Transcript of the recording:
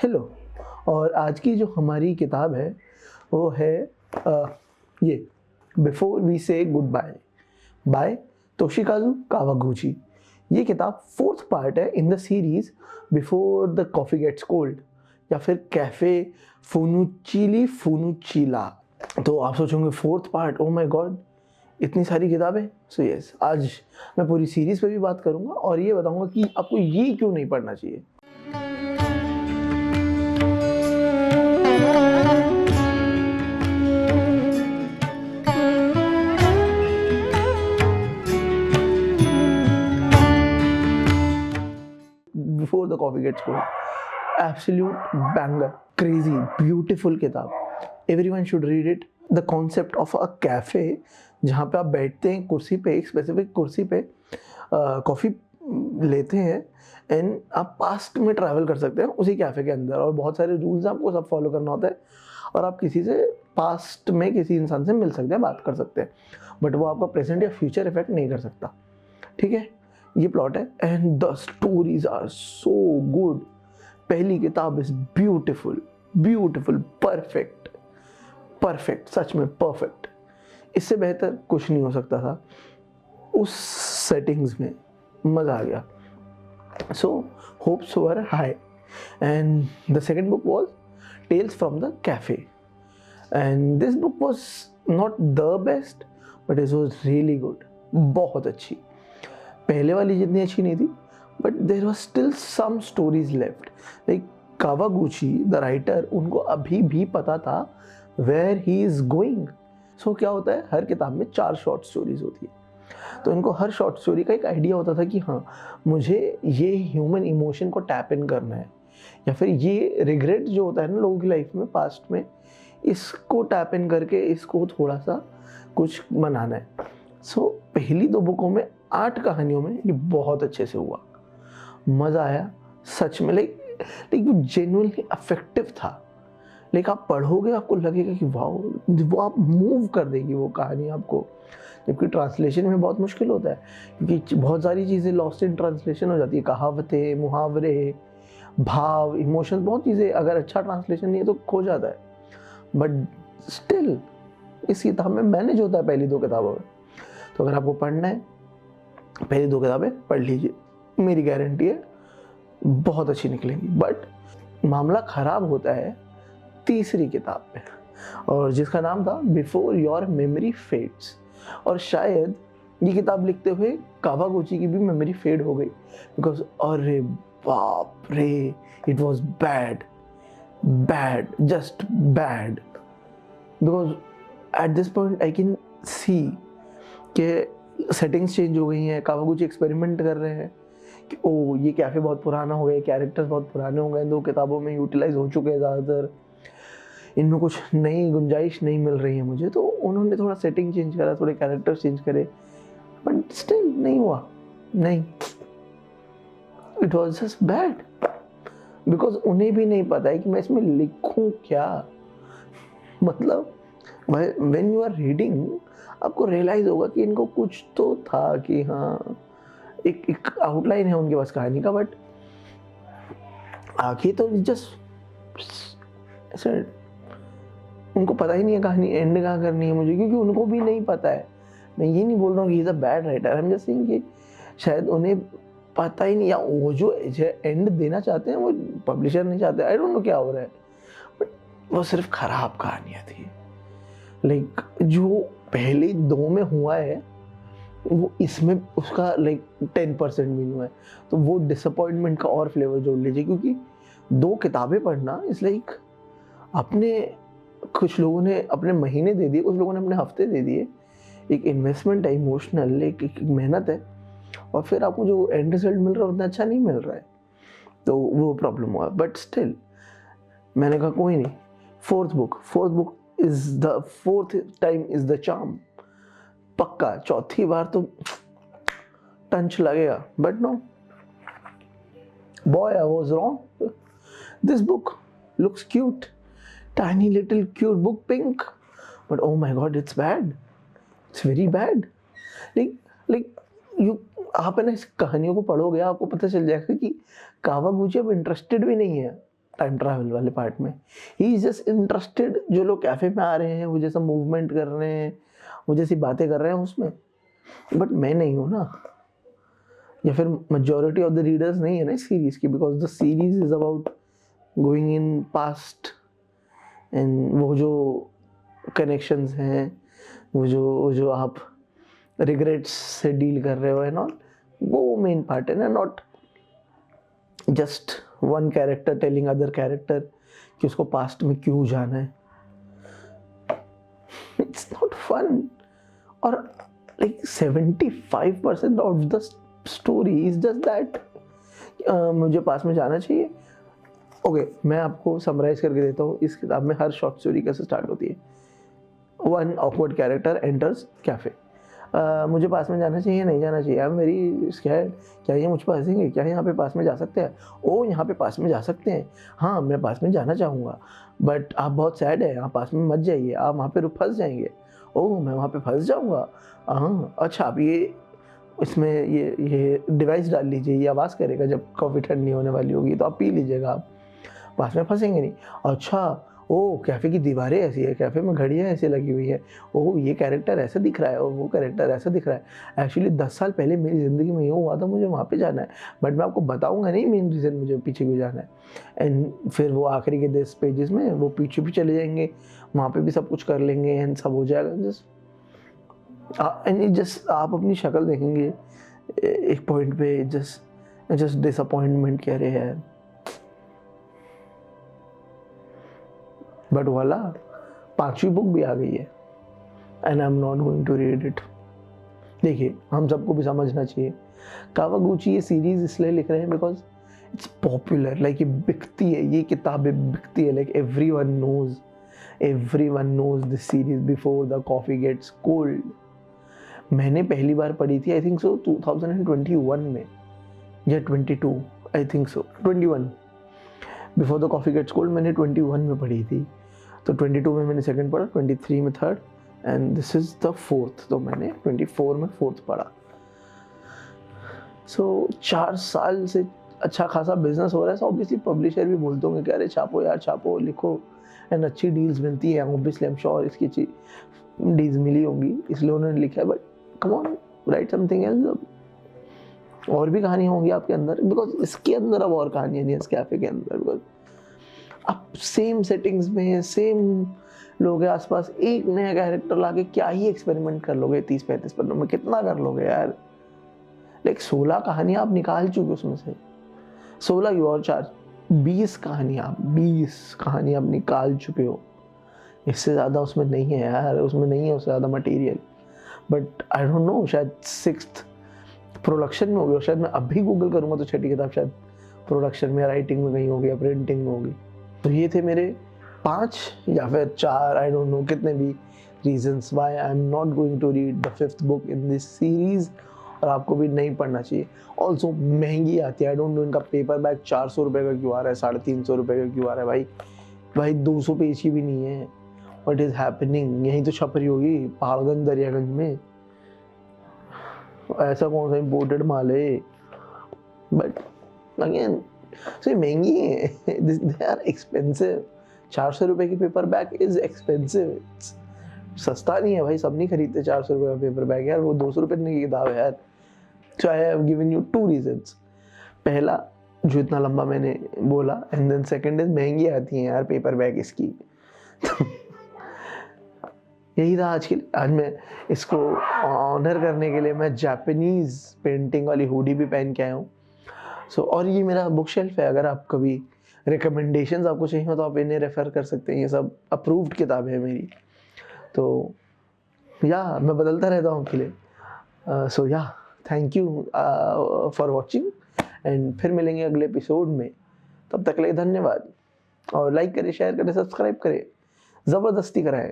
Hello. और आज की जो हमारी किताब है वो है ये before we say goodbye bye Toshikazu Kawaguchi. ये किताब फोर्थ पार्ट है in the series before the coffee gets cold या फिर कैफ़े फुनुचीला। तो आप सोचोगे fourth part, oh my God इतनी सारी किताबें। सो यस, आज मैं पूरी सीरीज पे भी बात करूंगा और ये बताऊंगा कि आपको ये क्यों नहीं पढ़ना चाहिए। Before the coffee gets cold, absolute banger, crazy beautiful किताब। Everyone should read it. The concept of a cafe जहाँ पे आप बैठते हैं कुर्सी पे, एक स्पेसिफिक कुर्सी पे कॉफ़ी लेते हैं एंड आप पास्ट में ट्रैवल कर सकते हैं उसी कैफ़े के अंदर, और बहुत सारे रूल्स आपको सब फॉलो करना होता है और आप किसी से पास्ट में किसी इंसान से मिल सकते हैं, बात कर सकते हैं, बट वो आपका प्रेजेंट या फ्यूचर इफेक्ट नहीं कर सकता। ठीक है, ये प्लॉट है and the stories are so good. पहली किताब is beautiful beautiful, perfect perfect, सच में परफेक्ट। इससे बेहतर कुछ नहीं हो सकता था। उस सेटिंग्स में मज़ा आ गया। So hopes were high and the second book was tales from the cafe and this book was not the best but it was really good. बहुत अच्छी, पहले वाली जितनी अच्छी नहीं थी but there was still some stories left. Like Kawaguchi the writer, उनको अभी भी पता था where he is going. So क्या होता है, हर किताब में 4 शॉर्ट स्टोरीज होती है, तो इनको हर शॉर्ट स्टोरी का एक आइडिया होता था कि हाँ मुझे ये ह्यूमन इमोशन को टैप इन करना है, या फिर ये रिग्रेट जो होता है ना लोगों की लाइफ में पास्ट में, इसको टैप इन करके इसको थोड़ा सा कुछ बनाना है। सो पहली 2 बुकों में 8 कहानियों में ये बहुत अच्छे से हुआ, मज़ा आया सच में। लाइक वो जेन्युइनली अफेक्टिव था। लाइक आप पढ़ोगे आपको लगेगा कि वाओ, वो आप मूव कर देगी वो कहानी आपको। जबकि ट्रांसलेशन में बहुत मुश्किल होता है क्योंकि बहुत सारी चीज़ें लॉस्ट इन ट्रांसलेशन हो जाती है, कहावतें, मुहावरे, भाव, इमोशंस, बहुत चीज़ें अगर अच्छा ट्रांसलेशन नहीं है तो खो जाता है। बट स्टिल इस किताब में मैनेज होता है पहली 2 किताबों में। तो अगर आपको पढ़ना है पहली 2 किताबें पढ़ लीजिए, मेरी गारंटी है बहुत अच्छी निकलेंगी। बट मामला ख़राब होता है तीसरी किताब पे, और जिसका नाम था बिफोर योर मेमोरी फेड्स। और शायद ये किताब लिखते हुए कावागुची की भी मेमोरी फेड हो गई, बिकॉज अरे बाप रे, it was bad bad, just bad. Because at this point I can see कि सेटिंग्स चेंज हो गई हैं, कावागुची एक्सपेरिमेंट कर रहे हैं कि ओ ये कैफ़े बहुत पुराना हो गया, कैरेक्टर्स बहुत पुराने हो गए, 2 किताबों में यूटिलाइज हो चुके हैं ज़्यादातर, इनमें कुछ नई गुंजाइश नहीं मिल रही है मुझे। तो उन्होंने थोड़ा सेटिंग चेंज करा, थोड़े कैरेक्टर्स चेंज करे, बट स्टिल नहीं हुआ, नहीं, it was just bad. Because उन्हें भी नहीं पता है कि मैं इसमें लिखूं क्या। मतलब व्हेन यू आर रीडिंग आपको रियलाइज होगा कि इनको कुछ तो था कि हाँ एक आउटलाइन है उनके पास कहानी का, बट आखिर तो जस्ट ऐसे उनको पता ही नहीं है कहानी एंड कहाँ करनी है मुझे, क्योंकि उनको भी नहीं पता है। मैं ये नहीं बोल रहा हूँ कि is a bad writer, I am just saying कि शायद उन्हें पता ही नहीं, या वो जो एंड देना चाहते हैं वो पब्लिशर नहीं चाहते, आई डोंट नो क्या हो रहा है, बट वो सिर्फ खराब कहानियाँ थी। लाइक जो पहले 2 में हुआ है वो इसमें उसका लाइक 10% भी नहीं हुआ है, तो वो डिसअपॉइंटमेंट का और फ्लेवर जोड़ लीजिए। क्योंकि 2 किताबें पढ़ना इस लाइक अपने, कुछ लोगों ने अपने महीने दे दिए, कुछ लोगों ने अपने हफ्ते दे दिए, एक इन्वेस्टमेंट है इमोशनल, एक मेहनत है, और फिर आपको जो एंड रिजल्ट मिल रहा है उतना अच्छा नहीं मिल रहा है, तो वो प्रॉब्लम हुआ। बट स्टिल मैंने कहा कोई नहीं, fourth book is the fourth time is the charm. पक्का चौथी बार तो टंच लगेगा, but no boy, I was wrong. This book looks cute, tiny little cute book, pink, but oh my god, it's bad, it's very bad. like you, आप है ना इस कहानियों को पढ़ोगे आपको पता चल जाएगा कि कावागुची अब इंटरेस्टेड भी नहीं है टाइम ट्रैवल वाले पार्ट में। ही इज जस्ट इंटरेस्टेड, जो लोग कैफे में आ रहे हैं वो जैसा मूवमेंट कर रहे हैं, वो जैसी बातें कर रहे हैं उसमें, बट मैं नहीं हूँ ना, या फिर मेजॉरिटी ऑफ द रीडर्स नहीं है ना इस सीरीज की, because the series is about going in past and वो जो कनेक्शंस हैं, वो जो आप रिग्रेट्स से डील कर रहे हो एंड ऑल, वो मेन पार्ट है ना, not just one character telling other character कि उसको पास्ट में क्यों जाना है। It's not fun. और like 75% of the story is just that मुझे पास में जाना चाहिए। ओके, मैं आपको समराइज करके देता हूँ। इस किताब में हर शॉर्ट स्टोरी कैसे स्टार्ट होती है। One awkward character enters cafe, मुझे पास में जाना चाहिए, नहीं जाना चाहिए, आई एम वेरी स्कैर्ड, क्या ये मुझ पर हंसेंगे, क्या यहाँ पे पास में जा सकते हैं, ओ यहाँ पे पास में जा सकते हैं, हाँ मैं पास में जाना चाहूँगा, बट आप बहुत सैड है, आप पास में मत जाइए, आप वहाँ पे फंस जाएंगे, ओह मैं वहाँ पे फंस जाऊँगा, हाँ अच्छा आप ये इसमें ये डिवाइस डाल लीजिए, ये आवाज़ करेगा जब कॉफ़ी ठंडी होने वाली होगी तो आप पी लीजिएगा, आप पास में फंसेंगे नहीं। अच्छा ओ कैफ़े की दीवारें ऐसी है, कैफ़े में घड़ियाँ ऐसी लगी हुई है, ओह ये कैरेक्टर ऐसा दिख रहा है और वो कैरेक्टर ऐसा दिख रहा है, एक्चुअली 10 साल पहले मेरी ज़िंदगी में ये हुआ था, मुझे वहाँ पे जाना है, बट मैं आपको बताऊँगा नहीं मेन रीज़न मुझे पीछे क्यों जाना है। एंड फिर वो आखिरी के 10 पेजेस में वो पीछे भी चले जाएंगे, वहाँ पे भी सब कुछ कर लेंगे एंड सब हो जाएगा। जस्ट आप अपनी शक्ल देखेंगे एक पॉइंट पे, जस्ट डिसअपॉइंटमेंट कह रहे हैं, बट वाला 5वीं बुक भी आ गई है and I am not going to read it. देखिए हम सबको भी समझना चाहिए, कावागुची ये सीरीज इसलिए लिख रहे हैं बिकॉज इट्स पॉपुलर, लाइक ये बिकती है, ये किताबें बिकती है, like everyone knows this series before the coffee gets cold. मैंने पहली बार पढ़ी थी आई थिंक सो 2021 में या 22, I think so 21, before the coffee gets cold मैंने 21 में पढ़ी थी, तो 22 में मैंने सेकंड पढ़ा, 23 में third and this is the fourth, तो मैंने 24 में फोर्थ पढ़ा। सो 4 साल से अच्छा खासा बिजनेस हो रहा है, सो ऑब्वियसली पब्लिशर भी बोलते होंगे कि अरे छापो यार छापो, लिखो एंड अच्छी डील्स मिलती है, ऑब्वियसली आई एम श्योर इसकी अच्छी डील्स मिली होंगी इसलिए उन्होंने लिखा है, but come on right something else, और भी कहानी होंगी आपके अंदर, बिकॉज इसके अंदर अब और कहानियाँ नहीं है इस कैफे के अंदर, बिकॉज आप सेम सेटिंग्स में सेम लोग के आसपास एक नया कैरेक्टर लाके क्या ही एक्सपेरिमेंट कर लोगे 30-35 पन्नों में, कितना कर लोगे यार। लाइक 16 कहानियाँ आप निकाल चुके उसमें से, 16 की और 4 20 कहानियाँ आप निकाल चुके हो, इससे ज़्यादा उसमें नहीं है यार, उसमें नहीं है उससे ज़्यादा material. But I don't know, शायद 6th प्रोडक्शन में होगी, और शायद मैं अभी गूगल करूँगा तो 6ठी किताब शायद प्रोडक्शन में, राइटिंग में कहीं होगी या प्रिंटिंग में होगी। तो ये थे मेरे 5 या फिर 4, आई डोंट नो कितने भी reasons why I am not going to read the 5th book in this series, और आपको भी नहीं पढ़ना चाहिए। ऑल्सो महंगी आती है, आई डोंट नो इनका पेपर बैग 400 रुपये का क्यों आ रहा है, 350 रुपये का क्यों आ रहा है भाई 200 पेज की भी नहीं है। व्हाट इज हैपनिंग, यहीं तो छप रही होगी पहाड़गंज दरियागंज में, ऐसा कौन सा इम्पोर्टेड माल है, बट अगेन सो महंगी है, दे आर एक्सपेंसिव। 400 रुपये की पेपर बैग इज एक्सपेंसिव, सस्ता नहीं है भाई, सब नहीं खरीदते 400 रुपये का पेपर बैग यार, वो 200 रुपये की किताब है यार। So I have given you 2 reasons, पहला जो इतना लंबा मैंने बोला, एंड देन सेकंड इज महंगी आती है यार पेपर बैग इसकी। यही था आज के लिए। आज मैं इसको ऑनर करने के लिए मैं जापानीज पेंटिंग वाली हुडी भी पहन के आया हूँ। सो और ये मेरा बुक शेल्फ है, अगर आप कभी रिकमेंडेशंस आपको चाहिए हो तो आप इन्हें रेफ़र कर सकते हैं, ये सब अप्रूव्ड किताब है मेरी। तो या मैं बदलता रहता हूँ आपके लिए। सो या thank you for watching, and फिर मिलेंगे अगले एपिसोड में, तब तक के लिए धन्यवाद। और लाइक करें, शेयर करें, सब्सक्राइब करें, ज़बरदस्ती कराएं।